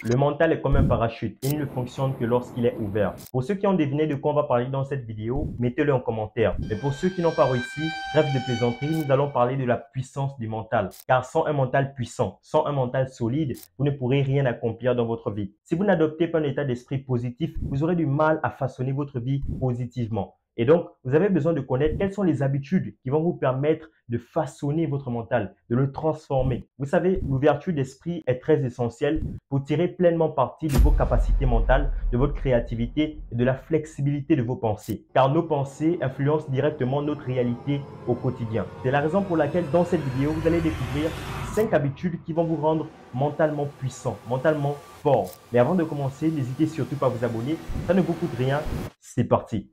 Le mental est comme un parachute. Il ne fonctionne que lorsqu'il est ouvert. Pour ceux qui ont deviné de quoi on va parler dans cette vidéo, mettez-le en commentaire. Mais pour ceux qui n'ont pas réussi, trêve de plaisanterie, nous allons parler de la puissance du mental. Car sans un mental puissant, sans un mental solide, vous ne pourrez rien accomplir dans votre vie. Si vous n'adoptez pas un état d'esprit positif, vous aurez du mal à façonner votre vie positivement. Et donc, vous avez besoin de connaître quelles sont les habitudes qui vont vous permettre de façonner votre mental, de le transformer. Vous savez, l'ouverture d'esprit est très essentielle pour tirer pleinement parti de vos capacités mentales, de votre créativité et de la flexibilité de vos pensées. Car nos pensées influencent directement notre réalité au quotidien. C'est la raison pour laquelle dans cette vidéo, vous allez découvrir 5 habitudes qui vont vous rendre mentalement puissant, mentalement fort. Mais avant de commencer, n'hésitez surtout pas à vous abonner. Ça ne vous coûte rien. C'est parti.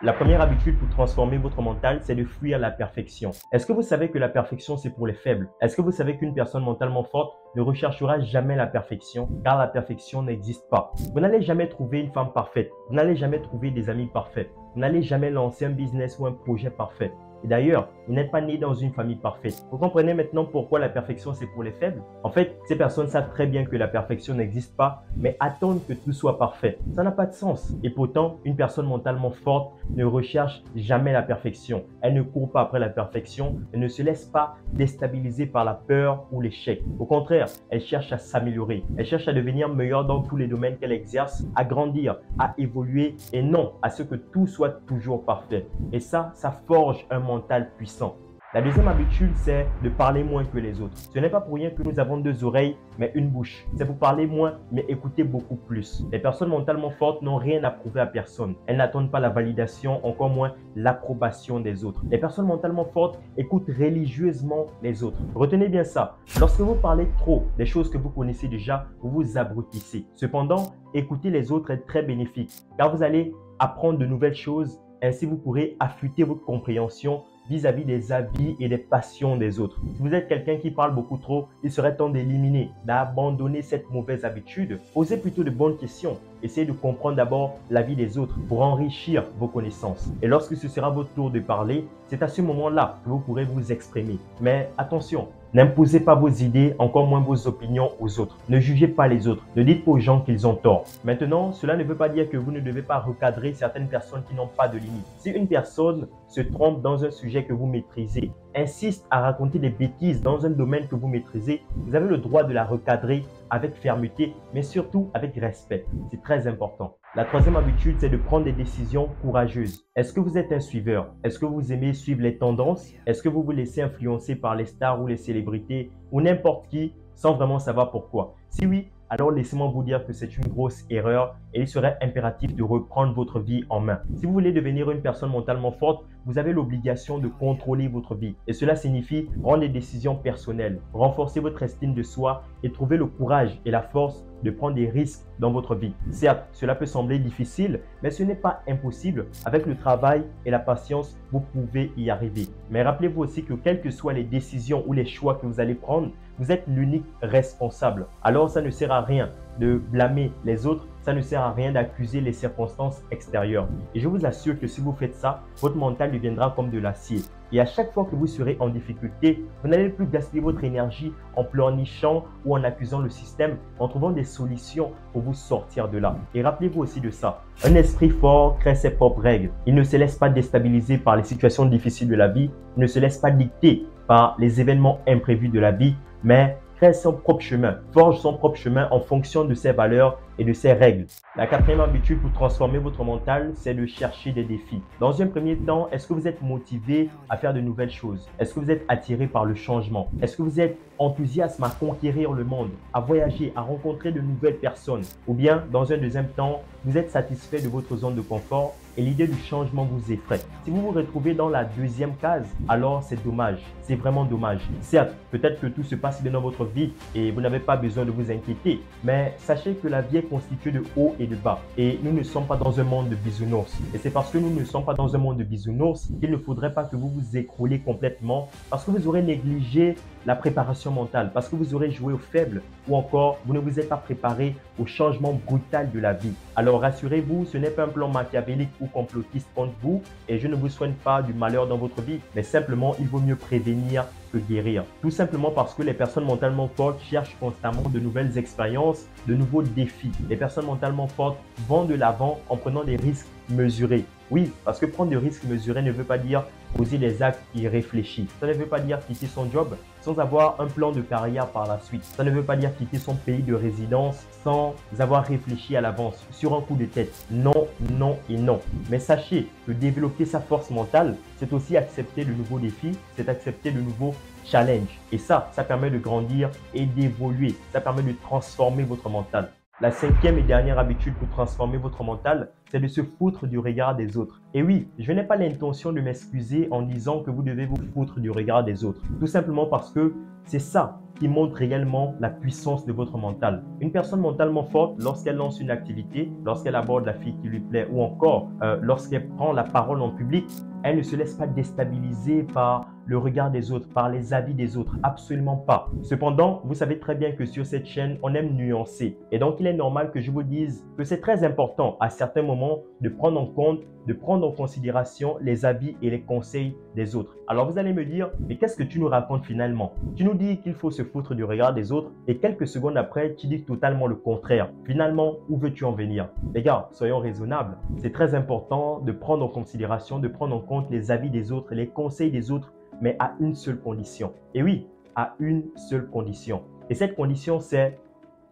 La première habitude pour transformer votre mental, c'est de fuir la perfection. Est-ce que vous savez que la perfection, c'est pour les faibles? Est-ce que vous savez qu'une personne mentalement forte ne recherchera jamais la perfection, car la perfection n'existe pas? Vous n'allez jamais trouver une femme parfaite. Vous n'allez jamais trouver des amis parfaits. Vous n'allez jamais lancer un business ou un projet parfait. Et d'ailleurs, vous n'êtes pas né dans une famille parfaite. Vous comprenez maintenant pourquoi la perfection, c'est pour les faibles? En fait, ces personnes savent très bien que la perfection n'existe pas, mais attendent que tout soit parfait. Ça n'a pas de sens. Et pourtant, une personne mentalement forte ne recherche jamais la perfection. Elle ne court pas après la perfection. Elle ne se laisse pas déstabiliser par la peur ou l'échec. Au contraire, elle cherche à s'améliorer. Elle cherche à devenir meilleure dans tous les domaines qu'elle exerce, à grandir, à évoluer et non à ce que tout soit toujours parfait. Et ça forge un mental puissant. La deuxième habitude, c'est de parler moins que les autres. Ce n'est pas pour rien que nous avons 2 oreilles, mais une bouche. C'est pour parler moins, mais écouter beaucoup plus. Les personnes mentalement fortes n'ont rien à prouver à personne. Elles n'attendent pas la validation, encore moins l'approbation des autres. Les personnes mentalement fortes écoutent religieusement les autres. Retenez bien ça. Lorsque vous parlez trop des choses que vous connaissez déjà, vous vous abrutissez. Cependant, écouter les autres est très bénéfique, car vous allez apprendre de nouvelles choses. Ainsi, vous pourrez affûter votre compréhension vis-à-vis des avis et des passions des autres. Si vous êtes quelqu'un qui parle beaucoup trop, il serait temps d'éliminer, d'abandonner cette mauvaise habitude. Posez plutôt de bonnes questions. Essayez de comprendre d'abord l'avis des autres pour enrichir vos connaissances. Et lorsque ce sera votre tour de parler, c'est à ce moment-là que vous pourrez vous exprimer. Mais attention, n'imposez pas vos idées, encore moins vos opinions aux autres. Ne jugez pas les autres. Ne dites pas aux gens qu'ils ont tort. Maintenant, cela ne veut pas dire que vous ne devez pas recadrer certaines personnes qui n'ont pas de limite. Si une personne se trompe dans un sujet que vous maîtrisez, insiste à raconter des bêtises dans un domaine que vous maîtrisez, vous avez le droit de la recadrer avec fermeté, mais surtout avec respect. C'est très important. La troisième habitude, c'est de prendre des décisions courageuses. Est-ce que vous êtes un suiveur? Est-ce que vous aimez suivre les tendances? Est-ce que vous vous laissez influencer par les stars ou les célébrités ou n'importe qui sans vraiment savoir pourquoi? Si oui, alors laissez-moi vous dire que c'est une grosse erreur et il serait impératif de reprendre votre vie en main. Si vous voulez devenir une personne mentalement forte, vous avez l'obligation de contrôler votre vie. Et cela signifie prendre des décisions personnelles, renforcer votre estime de soi et trouver le courage et la force de prendre des risques dans votre vie. Certes, cela peut sembler difficile, mais ce n'est pas impossible. Avec le travail et la patience, vous pouvez y arriver. Mais rappelez-vous aussi que quelles que soient les décisions ou les choix que vous allez prendre, vous êtes l'unique responsable. Alors, ça ne sert à rien de blâmer les autres, ça ne sert à rien d'accuser les circonstances extérieures. Et je vous assure que si vous faites ça, votre mental deviendra comme de l'acier. Et à chaque fois que vous serez en difficulté, vous n'allez plus gaspiller votre énergie en pleurnichant ou en accusant le système, en trouvant des solutions pour vous sortir de là. Et rappelez-vous aussi de ça. Un esprit fort crée ses propres règles. Il ne se laisse pas déstabiliser par les situations difficiles de la vie. Il ne se laisse pas dicter par les événements imprévus de la vie, mais crée son propre chemin, forge son propre chemin en fonction de ses valeurs et de ses règles. La quatrième habitude pour transformer votre mental, c'est de chercher des défis. Dans un premier temps, est-ce que vous êtes motivé à faire de nouvelles choses? Est-ce que vous êtes attiré par le changement? Est-ce que vous êtes enthousiaste à conquérir le monde, à voyager, à rencontrer de nouvelles personnes? Ou bien, dans un deuxième temps, vous êtes satisfait de votre zone de confort et l'idée du changement vous effraie. Si vous vous retrouvez dans la deuxième case, alors c'est dommage. C'est vraiment dommage. Certes, peut-être que tout se passe bien dans votre vie et vous n'avez pas besoin de vous inquiéter, mais sachez que la vie est constituée de haut et de bas. Et nous ne sommes pas dans un monde de bisounours. Et c'est parce que nous ne sommes pas dans un monde de bisounours qu'il ne faudrait pas que vous vous écroulez complètement parce que vous aurez négligé la préparation mentale, parce que vous aurez joué au faible ou encore vous ne vous êtes pas préparé au changement brutal de la vie. Alors rassurez-vous, ce n'est pas un plan machiavélique ou complotiste contre vous et je ne vous souhaite pas du malheur dans votre vie, mais simplement il vaut mieux prévenir que que guérir. Tout simplement parce que les personnes mentalement fortes cherchent constamment de nouvelles expériences, de nouveaux défis. Les personnes mentalement fortes vont de l'avant en prenant des risques mesurés. Oui, parce que prendre des risques mesurés ne veut pas dire poser des actes irréfléchis. Ça ne veut pas dire quitter son job sans avoir un plan de carrière par la suite. Ça ne veut pas dire quitter son pays de résidence sans avoir réfléchi à l'avance sur un coup de tête. Non, non et non. Mais sachez que développer sa force mentale, c'est aussi accepter de nouveaux défis, c'est accepter de nouveaux challenges. Et ça permet de grandir et d'évoluer. Ça permet de transformer votre mental. La cinquième et dernière habitude pour transformer votre mental, c'est de se foutre du regard des autres. Et oui, je n'ai pas l'intention de m'excuser en disant que vous devez vous foutre du regard des autres. Tout simplement parce que c'est ça qui montre réellement la puissance de votre mental. Une personne mentalement forte, lorsqu'elle lance une activité, lorsqu'elle aborde la fille qui lui plaît ou encore lorsqu'elle prend la parole en public, elle ne se laisse pas déstabiliser par le regard des autres, par les avis des autres. Absolument pas. Cependant, vous savez très bien que sur cette chaîne, on aime nuancer. Et donc, il est normal que je vous dise que c'est très important à certains moments de prendre en compte, de prendre en considération les avis et les conseils des autres. Alors, vous allez me dire, mais qu'est-ce que tu nous racontes finalement? Tu nous dis qu'il faut se foutre du regard des autres et quelques secondes après, tu dis totalement le contraire. Finalement, où veux-tu en venir? Les gars, soyons raisonnables. C'est très important de prendre en considération, de prendre en compte les avis des autres, les conseils des autres, mais à une seule condition. Et oui, à une seule condition. Et cette condition, c'est,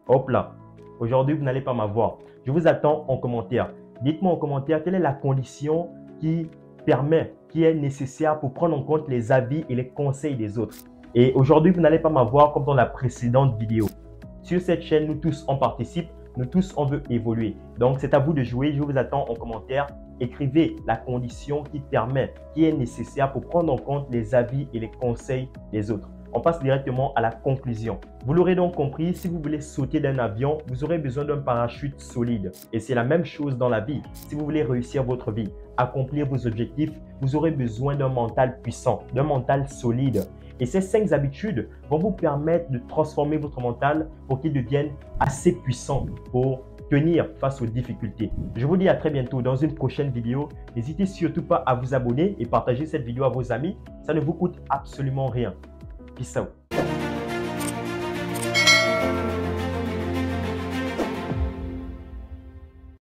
hop là, aujourd'hui, vous n'allez pas m'avoir. Je vous attends en commentaire. Dites-moi en commentaire quelle est la condition qui permet, qui est nécessaire pour prendre en compte les avis et les conseils des autres. Et aujourd'hui, vous n'allez pas m'avoir comme dans la précédente vidéo. Sur cette chaîne, nous tous, on participe. Nous tous, on veut évoluer. Donc, c'est à vous de jouer. Je vous attends en commentaire. Écrivez la condition qui permet, qui est nécessaire pour prendre en compte les avis et les conseils des autres. On passe directement à la conclusion. Vous l'aurez donc compris, si vous voulez sauter d'un avion, vous aurez besoin d'un parachute solide. Et c'est la même chose dans la vie. Si vous voulez réussir votre vie, accomplir vos objectifs, vous aurez besoin d'un mental puissant, d'un mental solide. Et ces 5 habitudes vont vous permettre de transformer votre mental pour qu'il devienne assez puissant pour tenir face aux difficultés. Je vous dis à très bientôt dans une prochaine vidéo. N'hésitez surtout pas à vous abonner et partager cette vidéo à vos amis. Ça ne vous coûte absolument rien. Peace out.